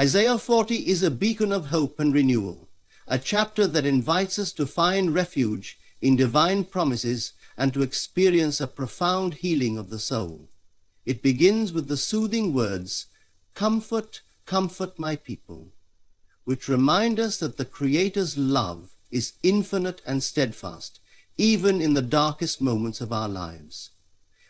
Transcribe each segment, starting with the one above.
Isaiah 40 is a beacon of hope and renewal, a chapter that invites us to find refuge in divine promises and to experience a profound healing of the soul. It begins with the soothing words, "Comfort, comfort my people," which remind us that the Creator's love is infinite and steadfast, even in the darkest moments of our lives.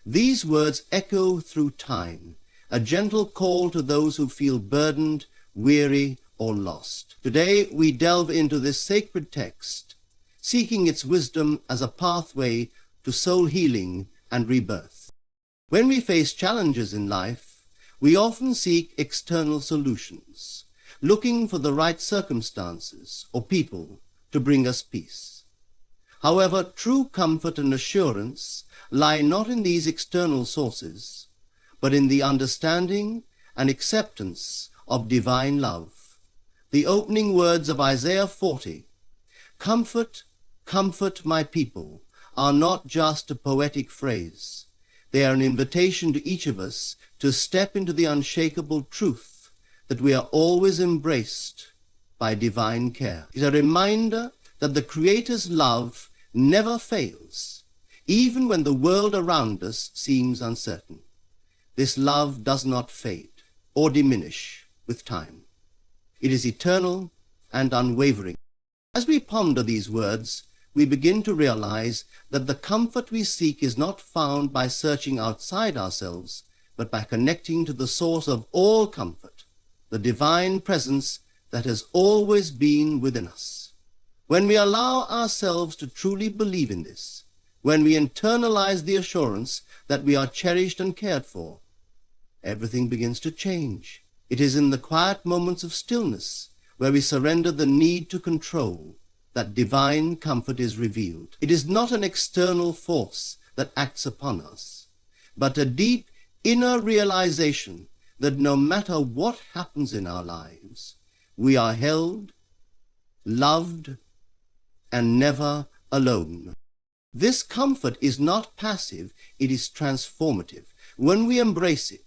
These words echo through time, a gentle call to those who feel burdened, weary, or lost. Today we delve into this sacred text, seeking its wisdom as a pathway to soul healing and rebirth. When we face challenges in life, we often seek external solutions, looking for the right circumstances or people to bring us peace. However, true comfort and assurance lie not in these external sources, but in the understanding and acceptance of divine love. The opening words of Isaiah 40, "Comfort, comfort my people," are not just a poetic phrase. They are an invitation to each of us to step into the unshakable truth that we are always embraced by divine care. It is a reminder that the Creator's love never fails, even when the world around us seems uncertain. This love does not fade or diminish with time. It is eternal and unwavering. As we ponder these words, we begin to realize that the comfort we seek is not found by searching outside ourselves, but by connecting to the source of all comfort, the divine presence that has always been within us. When we allow ourselves to truly believe in this, when we internalize the assurance that we are cherished and cared for, everything begins to change. It is in the quiet moments of stillness where we surrender the need to control that divine comfort is revealed. It is not an external force that acts upon us, but a deep inner realization that no matter what happens in our lives, we are held, loved, and never alone. This comfort is not passive, it is transformative. When we embrace it,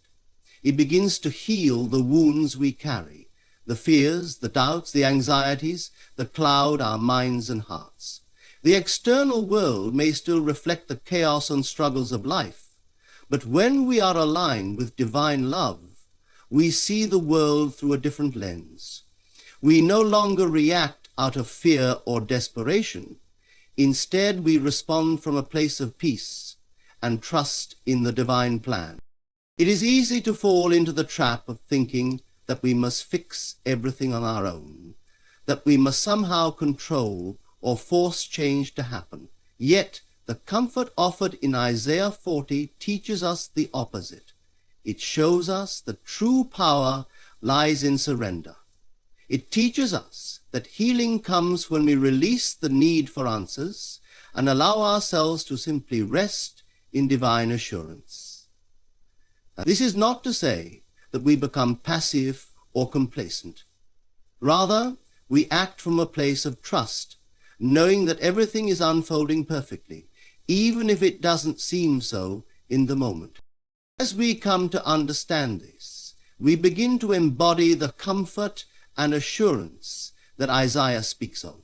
it begins to heal the wounds we carry, the fears, the doubts, the anxieties that cloud our minds and hearts. The external world may still reflect the chaos and struggles of life, but when we are aligned with divine love, we see the world through a different lens. We no longer react out of fear or desperation. Instead, we respond from a place of peace and trust in the divine plan. It is easy to fall into the trap of thinking that we must fix everything on our own, that we must somehow control or force change to happen. Yet, the comfort offered in Isaiah 40 teaches us the opposite. It shows us that true power lies in surrender. It teaches us that healing comes when we release the need for answers and allow ourselves to simply rest in divine assurance. Now, this is not to say that we become passive or complacent. Rather, we act from a place of trust, knowing that everything is unfolding perfectly, even if it doesn't seem so in the moment. As we come to understand this, we begin to embody the comfort and assurance that Isaiah speaks of.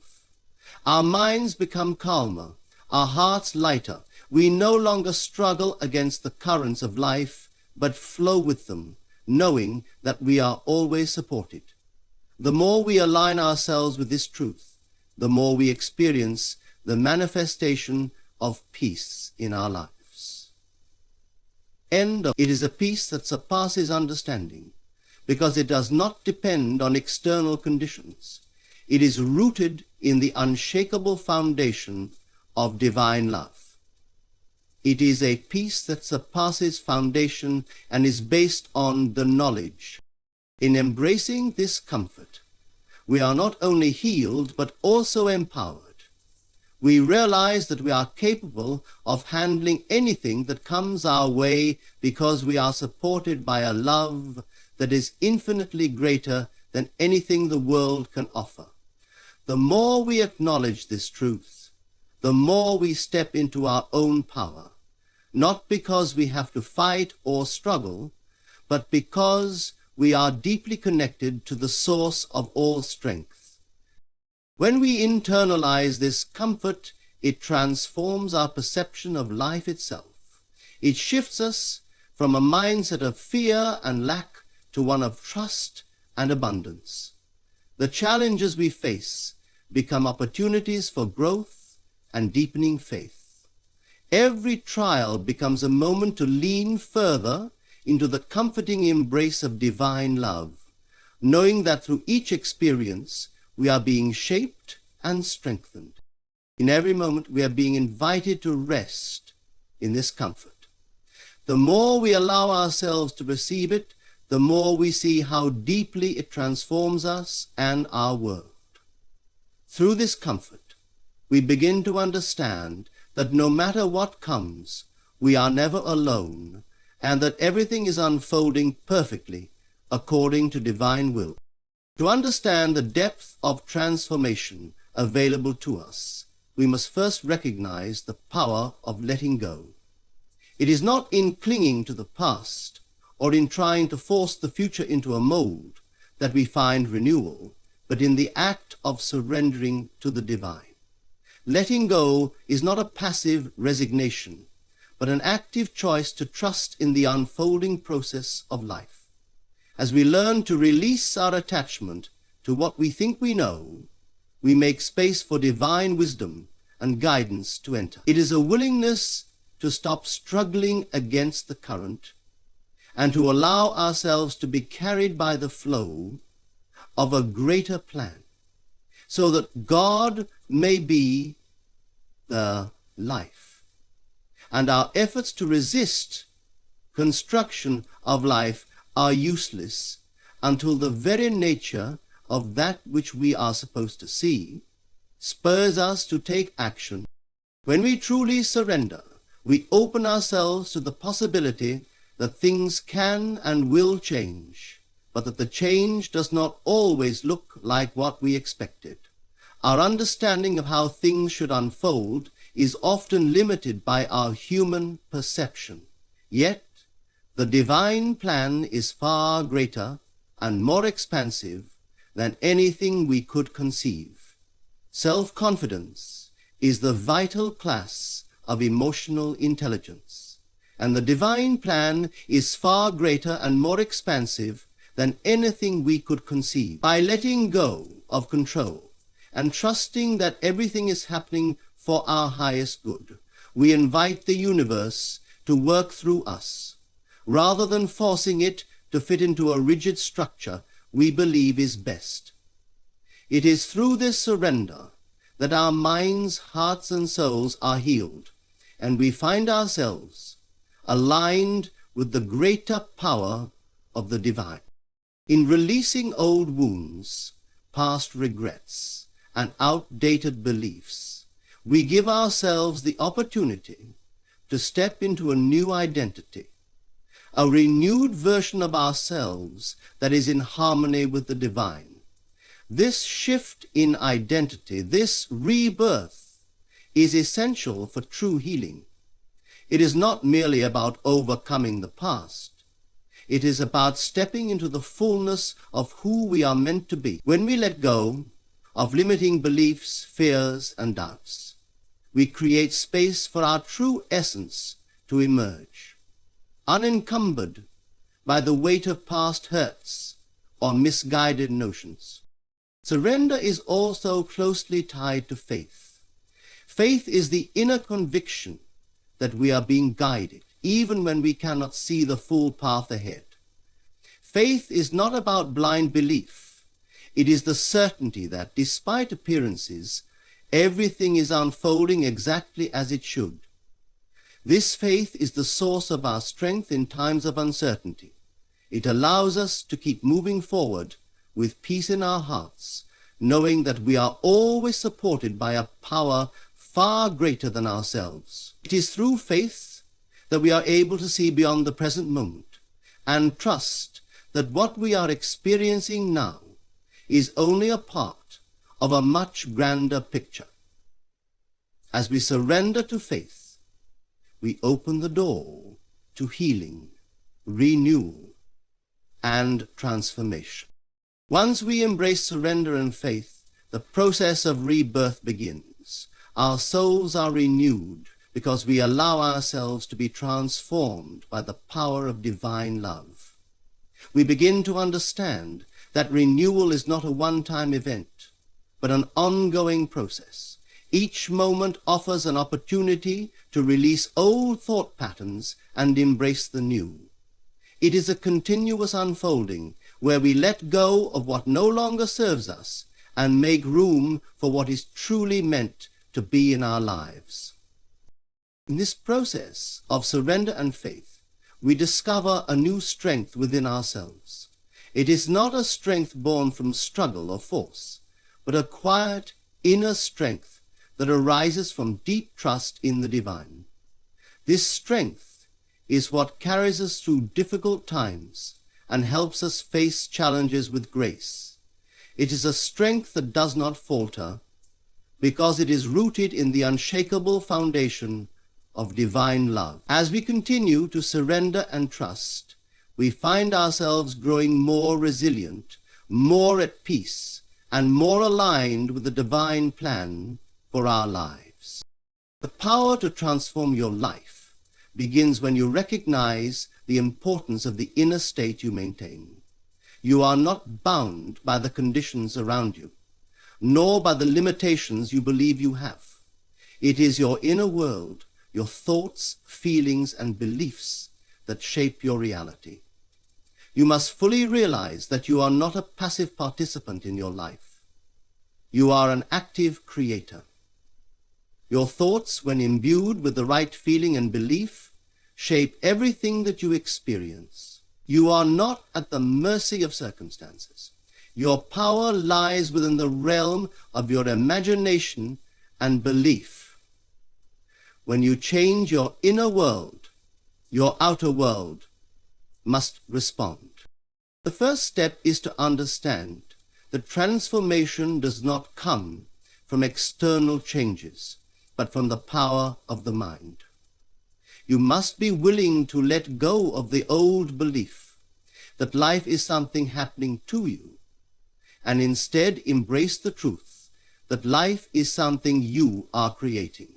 Our minds become calmer, our hearts lighter. We no longer struggle against the currents of life, but flow with them, knowing that we are always supported. The more we align ourselves with this truth, the more we experience the manifestation of peace in our lives. It is a peace that surpasses understanding, because it does not depend on external conditions. It is rooted in the unshakable foundation of divine love. It is a peace that surpasses foundation and is based on the knowledge. In embracing this comfort, we are not only healed, but also empowered. We realize that we are capable of handling anything that comes our way because we are supported by a love that is infinitely greater than anything the world can offer. The more we acknowledge this truth, the more we step into our own power, not because we have to fight or struggle, but because we are deeply connected to the source of all strength. When we internalize this comfort, it transforms our perception of life itself. It shifts us from a mindset of fear and lack to one of trust and abundance. The challenges we face become opportunities for growth and deepening faith. Every trial becomes a moment to lean further into the comforting embrace of divine love, knowing that through each experience we are being shaped and strengthened. In every moment we are being invited to rest in this comfort. The more we allow ourselves to receive it, the more we see how deeply it transforms us and our world. Through this comfort, we begin to understand that no matter what comes, we are never alone, and that everything is unfolding perfectly according to divine will. To understand the depth of transformation available to us, we must first recognize the power of letting go. It is not in clinging to the past or in trying to force the future into a mold that we find renewal, but in the act of surrendering to the divine. Letting go is not a passive resignation, but an active choice to trust in the unfolding process of life. As we learn to release our attachment to what we think we know, we make space for divine wisdom and guidance to enter. It is a willingness to stop struggling against the current and to allow ourselves to be carried by the flow of a greater plan, so that God may be the life, and our efforts to resist construction of life are useless until the very nature of that which we are supposed to see spurs us to take action. When we truly surrender, we open ourselves to the possibility that things can and will change, but that the change does not always look like what we expected. Our understanding of how things should unfold is often limited by our human perception. Yet, the divine plan is far greater and more expansive than anything we could conceive. Self-confidence is the vital class of emotional intelligence, and the divine plan is far greater and more expansive than anything we could conceive. By letting go of control and trusting that everything is happening for our highest good, we invite the universe to work through us, rather than forcing it to fit into a rigid structure we believe is best. It is through this surrender that our minds, hearts, and souls are healed, and we find ourselves aligned with the greater power of the divine. In releasing old wounds, past regrets, and outdated beliefs, we give ourselves the opportunity to step into a new identity, a renewed version of ourselves that is in harmony with the divine. This shift in identity, this rebirth, is essential for true healing. It is not merely about overcoming the past. It is about stepping into the fullness of who we are meant to be. When we let go of limiting beliefs, fears, and doubts, we create space for our true essence to emerge, unencumbered by the weight of past hurts or misguided notions. Surrender is also closely tied to faith. Faith is the inner conviction that we are being guided, even when we cannot see the full path ahead. Faith is not about blind belief. It is the certainty that, despite appearances, everything is unfolding exactly as it should. This faith is the source of our strength in times of uncertainty. It allows us to keep moving forward with peace in our hearts, knowing that we are always supported by a power far greater than ourselves. It is through faith that we are able to see beyond the present moment and trust that what we are experiencing now is only a part of a much grander picture. As we surrender to faith, we open the door to healing, renewal, and transformation. Once we embrace surrender and faith, the process of rebirth begins. Our souls are renewed because we allow ourselves to be transformed by the power of divine love. We begin to understand that renewal is not a one-time event, but an ongoing process. Each moment offers an opportunity to release old thought patterns and embrace the new. It is a continuous unfolding where we let go of what no longer serves us and make room for what is truly meant to be in our lives. In this process of surrender and faith, we discover a new strength within ourselves. It is not a strength born from struggle or force, but a quiet inner strength that arises from deep trust in the divine. This strength is what carries us through difficult times and helps us face challenges with grace. It is a strength that does not falter because it is rooted in the unshakable foundation of divine love. As we continue to surrender and trust, we find ourselves growing more resilient, more at peace, and more aligned with the divine plan for our lives. The power to transform your life begins when you recognize the importance of the inner state you maintain. You are not bound by the conditions around you, nor by the limitations you believe you have. It is your inner world, your thoughts, feelings, and beliefs that shape your reality. You must fully realize that you are not a passive participant in your life. You are an active creator. Your thoughts, when imbued with the right feeling and belief, shape everything that you experience. You are not at the mercy of circumstances. Your power lies within the realm of your imagination and belief. When you change your inner world, your outer world must respond. The first step is to understand that transformation does not come from external changes, but from the power of the mind. You must be willing to let go of the old belief that life is something happening to you, and instead embrace the truth that life is something you are creating.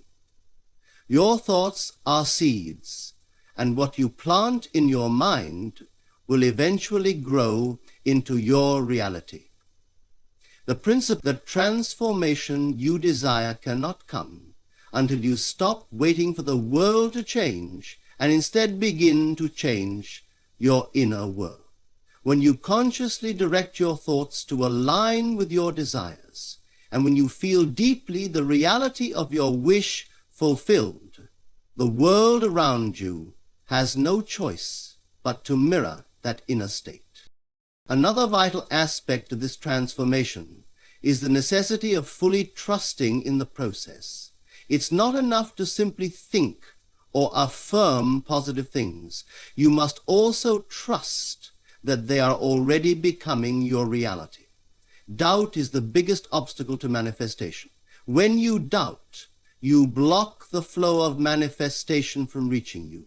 Your thoughts are seeds, and what you plant in your mind will eventually grow into your reality. The principle that transformation you desire cannot come until you stop waiting for the world to change and instead begin to change your inner world. When you consciously direct your thoughts to align with your desires, and when you feel deeply the reality of your wish fulfilled, the world around you has no choice but to mirror that inner state. Another vital aspect of this transformation is the necessity of fully trusting in the process. It's not enough to simply think or affirm positive things. You must also trust that they are already becoming your reality. Doubt is the biggest obstacle to manifestation. When you doubt, you block the flow of manifestation from reaching you.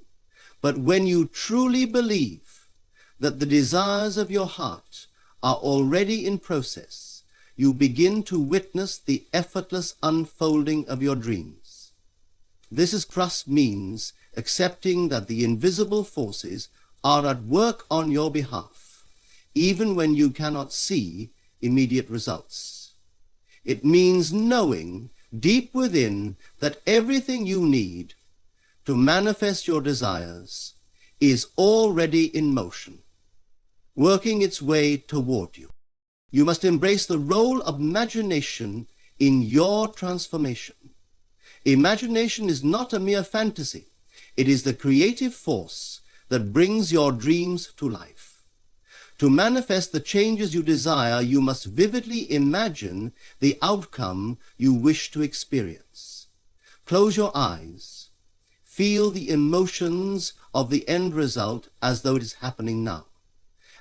But when you truly believe that the desires of your heart are already in process, you begin to witness the effortless unfolding of your dreams. Trust means accepting that the invisible forces are at work on your behalf, even when you cannot see immediate results. It means knowing deep within that everything you need to manifest your desires is already in motion, working its way toward you. You must embrace the role of imagination in your transformation. Imagination is not a mere fantasy. It is the creative force that brings your dreams to life. To manifest the changes you desire, you must vividly imagine the outcome you wish to experience. Close your eyes. Feel the emotions of the end result as though it is happening now,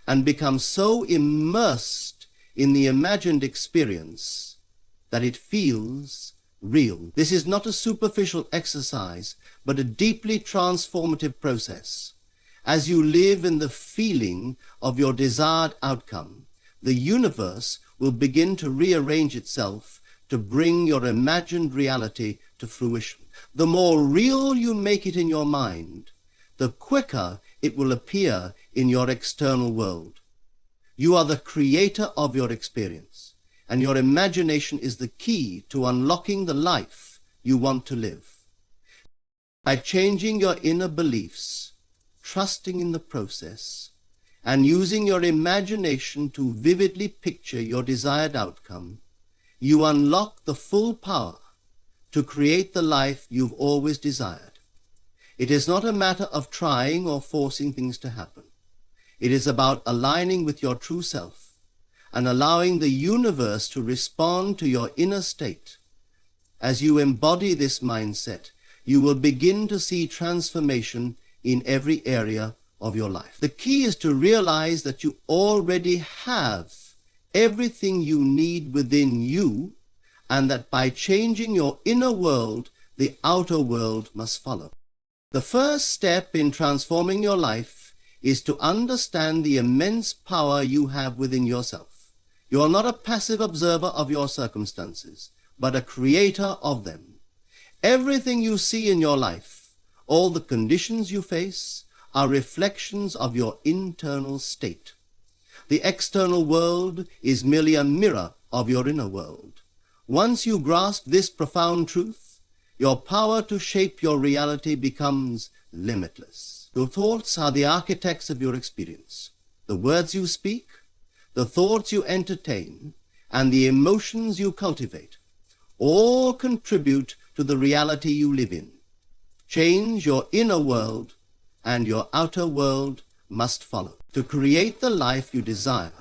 and become so immersed in the imagined experience that it feels real. This is not a superficial exercise, but a deeply transformative process. As you live in the feeling of your desired outcome, the universe will begin to rearrange itself to bring your imagined reality to fruition. The more real you make it in your mind, the quicker it will appear in your external world. You are the creator of your experience, and your imagination is the key to unlocking the life you want to live. By changing your inner beliefs, trusting in the process, and using your imagination to vividly picture your desired outcome, you unlock the full power to create the life you've always desired. It is not a matter of trying or forcing things to happen. It is about aligning with your true self and allowing the universe to respond to your inner state. As you embody this mindset, you will begin to see transformation in every area of your life. The key is to realize that you already have everything you need within you, and that by changing your inner world, the outer world must follow. The first step in transforming your life is to understand the immense power you have within yourself. You are not a passive observer of your circumstances, but a creator of them. Everything you see in your life, all the conditions you face, are reflections of your internal state. The external world is merely a mirror of your inner world. Once you grasp this profound truth, your power to shape your reality becomes limitless. Your thoughts are the architects of your experience. The words you speak, the thoughts you entertain, and the emotions you cultivate all contribute to the reality you live in. Change your inner world, and your outer world must follow. To create the life you desire,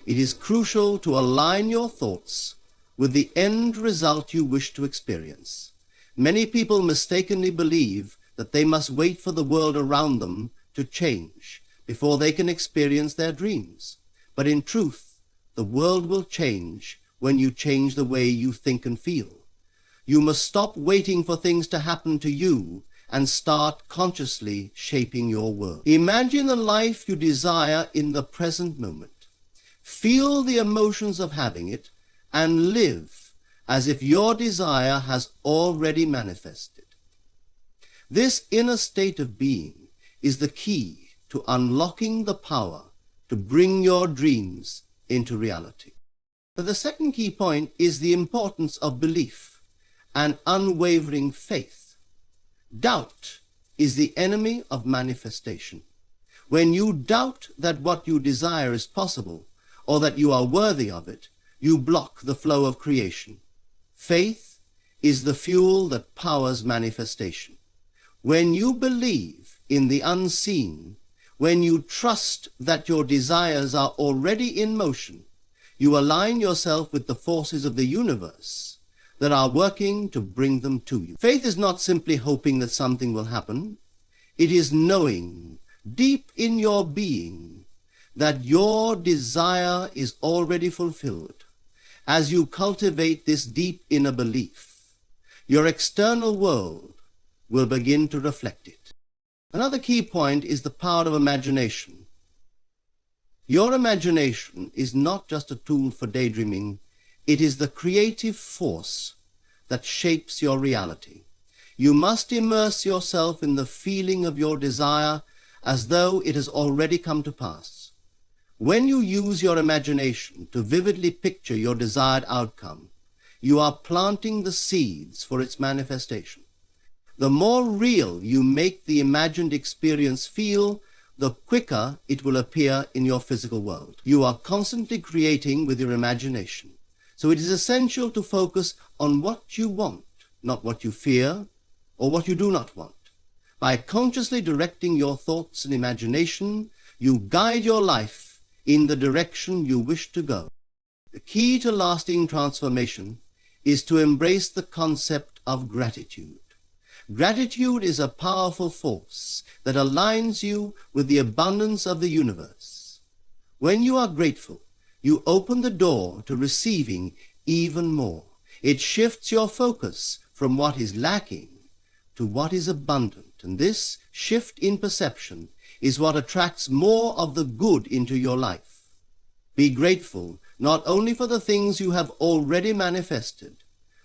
it is crucial to align your thoughts with the end result you wish to experience. Many people mistakenly believe that they must wait for the world around them to change before they can experience their dreams. But in truth, the world will change when you change the way you think and feel. You must stop waiting for things to happen to you and start consciously shaping your world. Imagine the life you desire in the present moment. Feel the emotions of having it and live as if your desire has already manifested. This inner state of being is the key to unlocking the power to bring your dreams into reality. But the second key point is the importance of belief and unwavering faith. Doubt is the enemy of manifestation. When you doubt that what you desire is possible or that you are worthy of it, you block the flow of creation. Faith is the fuel that powers manifestation. When you believe in the unseen, when you trust that your desires are already in motion, you align yourself with the forces of the universe that are working to bring them to you. Faith is not simply hoping that something will happen. It is knowing deep in your being that your desire is already fulfilled. As you cultivate this deep inner belief, your external world will begin to reflect it. Another key point is the power of imagination. Your imagination is not just a tool for daydreaming. It is the creative force that shapes your reality. You must immerse yourself in the feeling of your desire as though it has already come to pass. When you use your imagination to vividly picture your desired outcome, you are planting the seeds for its manifestation. The more real you make the imagined experience feel, the quicker it will appear in your physical world. You are constantly creating with your imagination. So it is essential to focus on what you want, not what you fear or what you do not want. By consciously directing your thoughts and imagination, you guide your life in the direction you wish to go. The key to lasting transformation is to embrace the concept of gratitude. Gratitude is a powerful force that aligns you with the abundance of the universe. When you are grateful, you open the door to receiving even more. It shifts your focus from what is lacking to what is abundant, and this shift in perception is what attracts more of the good into your life. Be grateful not only for the things you have already manifested,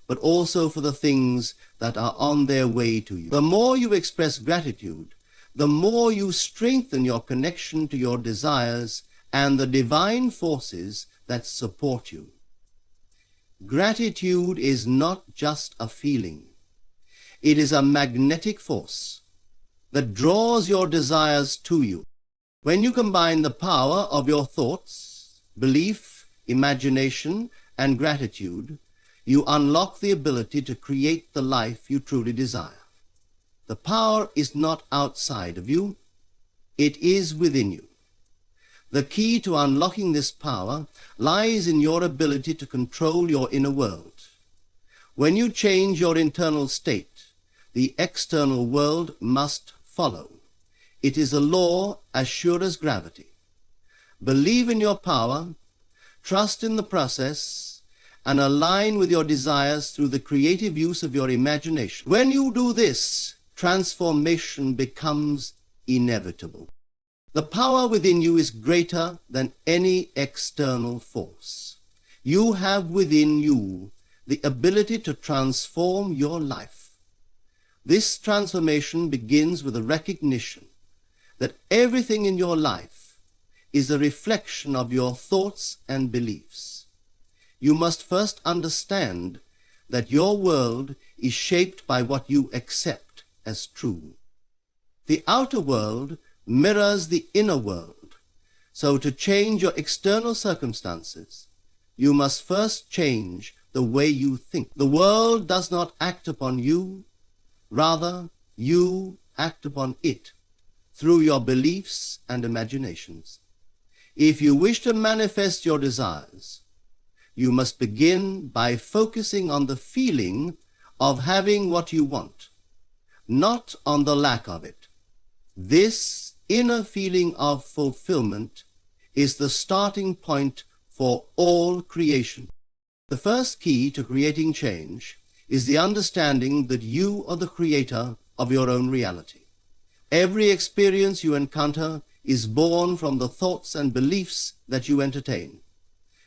but also for the things that are on their way to you. The more you express gratitude, the more you strengthen your connection to your desires and the divine forces that support you. Gratitude is not just a feeling. It is a magnetic force that draws your desires to you. When you combine the power of your thoughts, belief, imagination, and gratitude, you unlock the ability to create the life you truly desire. The power is not outside of you, it is within you. The key to unlocking this power lies in your ability to control your inner world. When you change your internal state, the external world must follow. It is a law as sure as gravity. Believe in your power, trust in the process, and align with your desires through the creative use of your imagination. When you do this, transformation becomes inevitable. The power within you is greater than any external force. You have within you the ability to transform your life. This transformation begins with a recognition that everything in your life is a reflection of your thoughts and beliefs. You must first understand that your world is shaped by what you accept as true. The outer world mirrors the inner world, so to change your external circumstances, you must first change the way you think. The world does not act upon you, rather you act upon it through your beliefs and imaginations. If you wish to manifest your desires, you must begin by focusing on the feeling of having what you want, not on the lack of it. This inner feeling of fulfillment is the starting point for all creation. The first key to creating change is the understanding that you are the creator of your own reality. Every experience you encounter is born from the thoughts and beliefs that you entertain.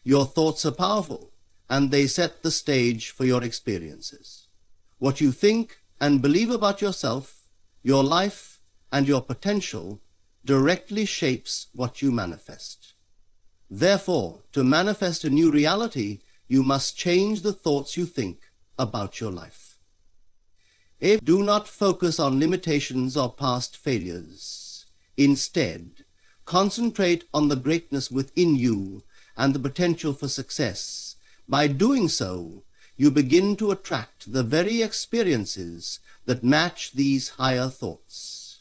Your thoughts are powerful, and they set the stage for your experiences. What you think and believe about yourself, your life, and your potential directly shapes what you manifest. Therefore, to manifest a new reality, you must change the thoughts you think about your life. Do not focus on limitations or past failures. Instead, concentrate on the greatness within you and the potential for success. By doing so, you begin to attract the very experiences that match these higher thoughts.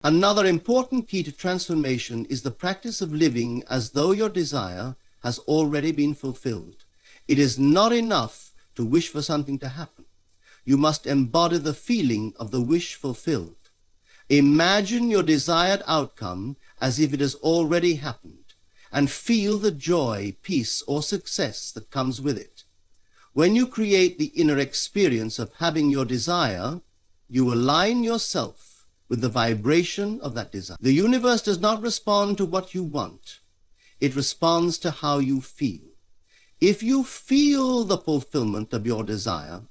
Another important key to transformation is the practice of living as though your desire has already been fulfilled. It is not enough to wish for something to happen. You must embody the feeling of the wish fulfilled. Imagine your desired outcome as if it has already happened, and feel the joy, peace, or success that comes with it. When you create the inner experience of having your desire, you align yourself with the vibration of that desire. The universe does not respond to what you want. It responds to how you feel. If you feel the fulfillment of your desire,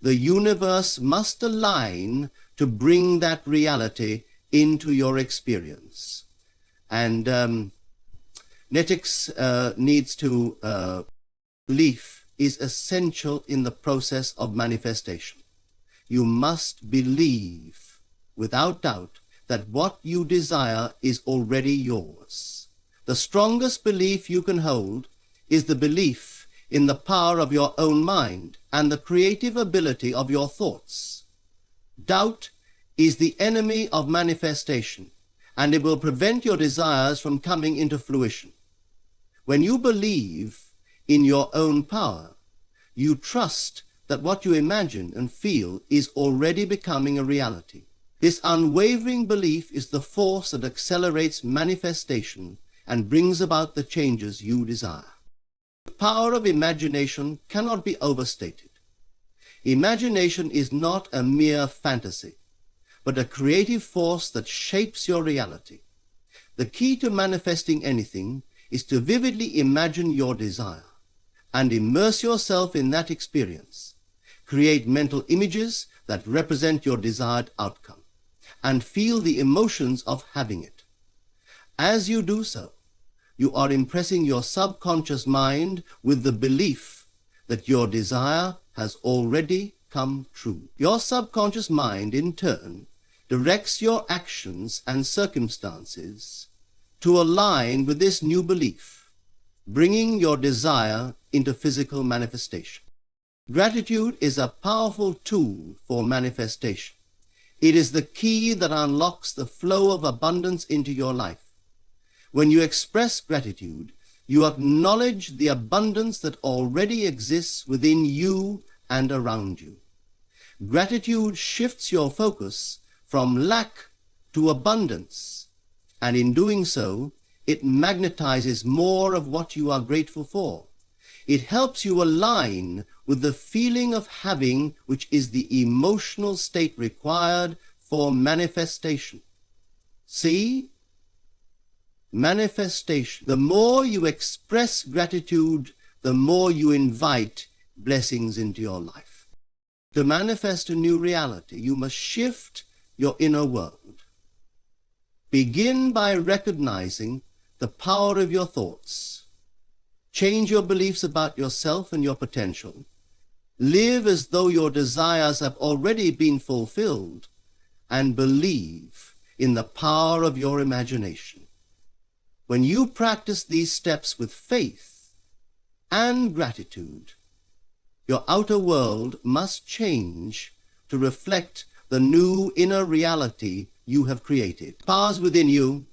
the universe must align to bring that reality into your experience. And Netix needs to belief is essential in the process of manifestation. You must believe without doubt that what you desire is already yours. The strongest belief you can hold is the belief in the power of your own mind and the creative ability of your thoughts. Doubt is the enemy of manifestation, and it will prevent your desires from coming into fruition. When you believe in your own power, you trust that what you imagine and feel is already becoming a reality. This unwavering belief is the force that accelerates manifestation and brings about the changes you desire. The power of imagination cannot be overstated. Imagination is not a mere fantasy. but a creative force that shapes your reality. The key to manifesting anything is to vividly imagine your desire and immerse yourself in that experience. Create mental images that represent your desired outcome and feel the emotions of having it. As you do so, you are impressing your subconscious mind with the belief that your desire has already come true. Your subconscious mind, in turn, directs your actions and circumstances to align with this new belief, bringing your desire into physical manifestation. Gratitude is a powerful tool for manifestation. It is the key that unlocks the flow of abundance into your life. When you express gratitude, you acknowledge the abundance that already exists within you and around you. Gratitude shifts your focus from lack to abundance, and in doing so, it magnetizes more of what you are grateful for. It helps you align with the feeling of having, which is the emotional state required for manifestation. See? Manifestation. The more you express gratitude, the more you invite blessings into your life. To manifest a new reality, you must shift your inner world. Begin by recognizing the power of your thoughts. Change your beliefs about yourself and your potential. Live as though your desires have already been fulfilled, and believe in the power of your imagination. When you practice these steps with faith and gratitude, your outer world must change to reflect the new inner reality you have created. Powers within you,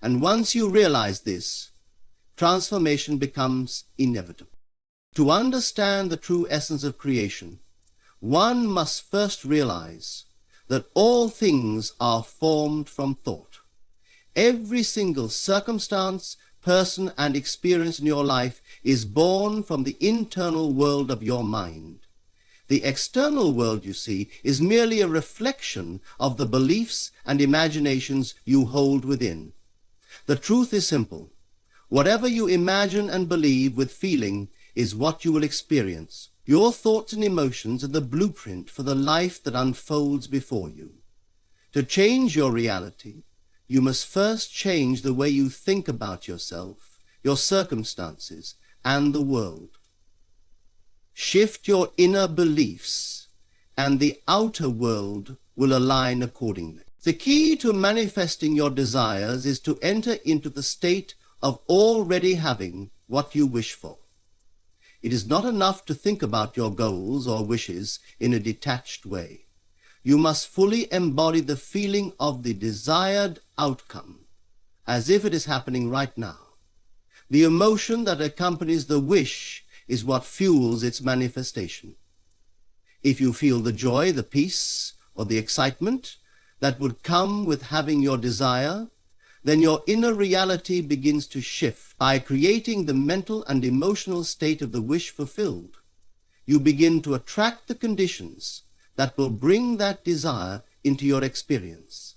and once you realize this, transformation becomes inevitable. To understand the true essence of creation, one must first realize that all things are formed from thought. Every single circumstance, person, and experience in your life is born from the internal world of your mind. The external world, you see, is merely a reflection of the beliefs and imaginations you hold within. The truth is simple. Whatever you imagine and believe with feeling is what you will experience. Your thoughts and emotions are the blueprint for the life that unfolds before you. To change your reality, you must first change the way you think about yourself, your circumstances, and the world. Shift your inner beliefs, and the outer world will align accordingly. The key to manifesting your desires is to enter into the state of already having what you wish for. It is not enough to think about your goals or wishes in a detached way. You must fully embody the feeling of the desired outcome, as if it is happening right now. The emotion that accompanies the wish is what fuels its manifestation. If you feel the joy, the peace, or the excitement that would come with having your desire, then your inner reality begins to shift. By creating the mental and emotional state of the wish fulfilled, you begin to attract the conditions that will bring that desire into your experience.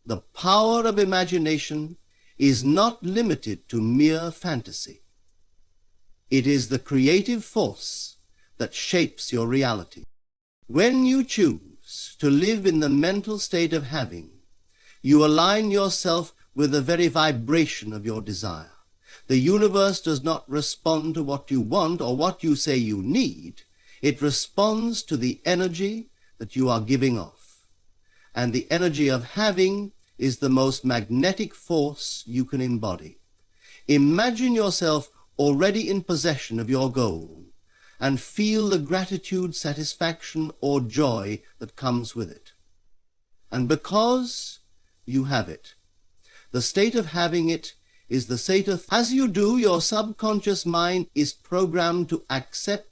The power of imagination is not limited to mere fantasy. It is the creative force that shapes your reality. When you choose to live in the mental state of having, you align yourself with the very vibration of your desire. The universe does not respond to what you want or what you say you need. It responds to the energy that you are giving off. And the energy of having is the most magnetic force you can embody. Imagine yourself already in possession of your goal, and feel the gratitude, satisfaction, or joy that comes with it. And because you have it, the state of having it is the state of... As you do, your subconscious mind is programmed to accept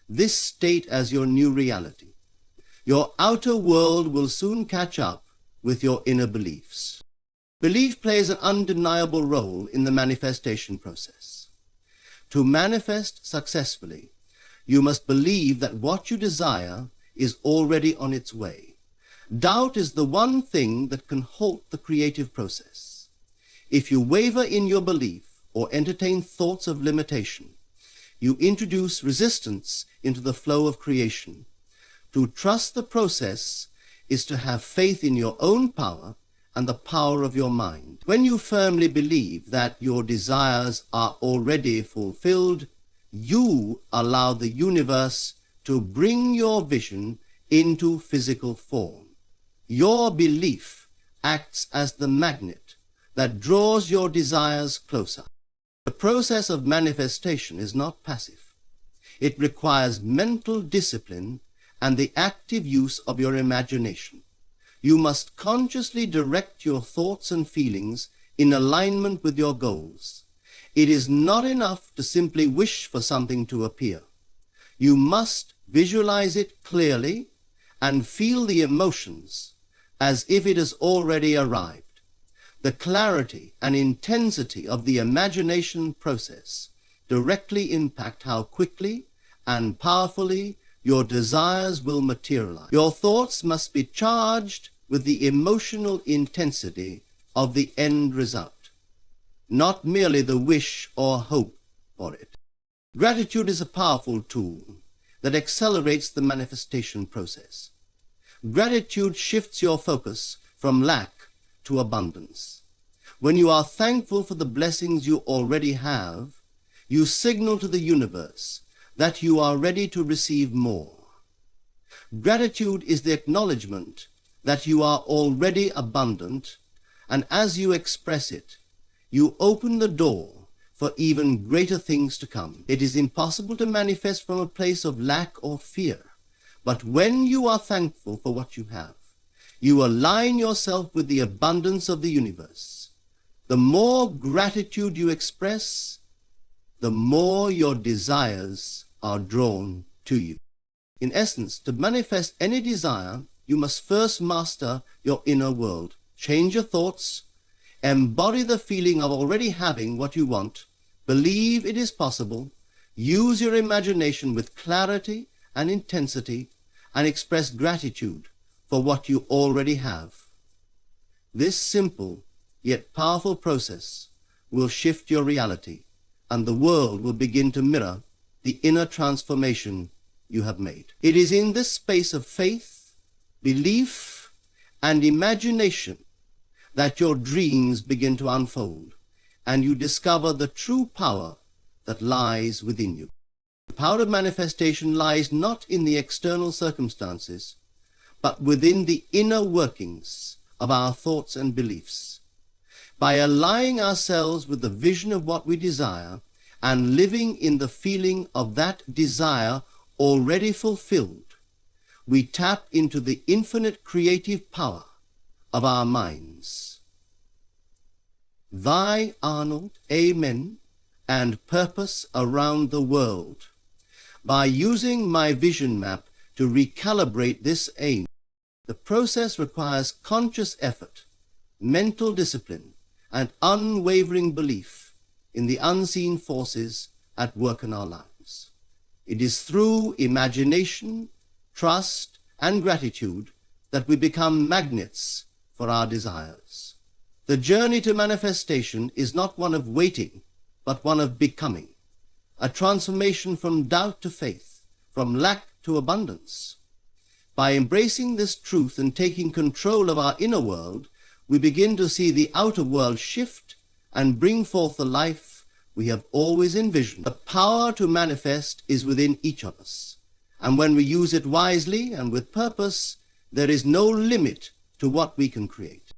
this state as your new reality. Your outer world will soon catch up with your inner beliefs. Belief plays an undeniable role in the manifestation process. To manifest successfully, you must believe that what you desire is already on its way. Doubt is the one thing that can halt the creative process. If you waver in your belief or entertain thoughts of limitation, you introduce resistance into the flow of creation. To trust the process is to have faith in your own power and the power of your mind. When you firmly believe that your desires are already fulfilled, you allow the universe to bring your vision into physical form. Your belief acts as the magnet that draws your desires closer. The process of manifestation is not passive. It requires mental discipline and the active use of your imagination. You must consciously direct your thoughts and feelings in alignment with your goals. It is not enough to simply wish for something to appear. You must visualize it clearly and feel the emotions as if it has already arrived. The clarity and intensity of the imagination process directly impact how quickly and powerfully your desires will materialize. Your thoughts must be charged with the emotional intensity of the end result, not merely the wish or hope for it. Gratitude is a powerful tool that accelerates the manifestation process. Gratitude shifts your focus from lack to abundance. When you are thankful for the blessings you already have, you signal to the universe that you are ready to receive more. Gratitude is the acknowledgement that you are already abundant, and as you express it, you open the door for even greater things to come. It is impossible to manifest from a place of lack or fear, but when you are thankful for what you have, you align yourself with the abundance of the universe. The more gratitude you express, the more your desires are drawn to you. In essence, to manifest any desire, you must first master your inner world. Change your thoughts, embody the feeling of already having what you want, believe it is possible, use your imagination with clarity and intensity, and express gratitude for what you already have. This simple yet powerful process will shift your reality, and the world will begin to mirror the inner transformation you have made. It is in this space of faith, belief, and imagination that your dreams begin to unfold, and you discover the true power that lies within you. The power of manifestation lies not in the external circumstances, but within the inner workings of our thoughts and beliefs. By aligning ourselves with the vision of what we desire and living in the feeling of that desire already fulfilled, we tap into the infinite creative power of our minds. Thy, Arnold, amen, and purpose around the world. By using my vision map to recalibrate this aim, the process requires conscious effort, mental discipline, and unwavering belief in the unseen forces at work in our lives. It is through imagination, trust, and gratitude that we become magnets for our desires. The journey to manifestation is not one of waiting, but one of becoming, a transformation from doubt to faith, from lack to abundance. By embracing this truth and taking control of our inner world, we begin to see the outer world shift and bring forth the life we have always envisioned. The power to manifest is within each of us, and when we use it wisely and with purpose, there is no limit to what we can create.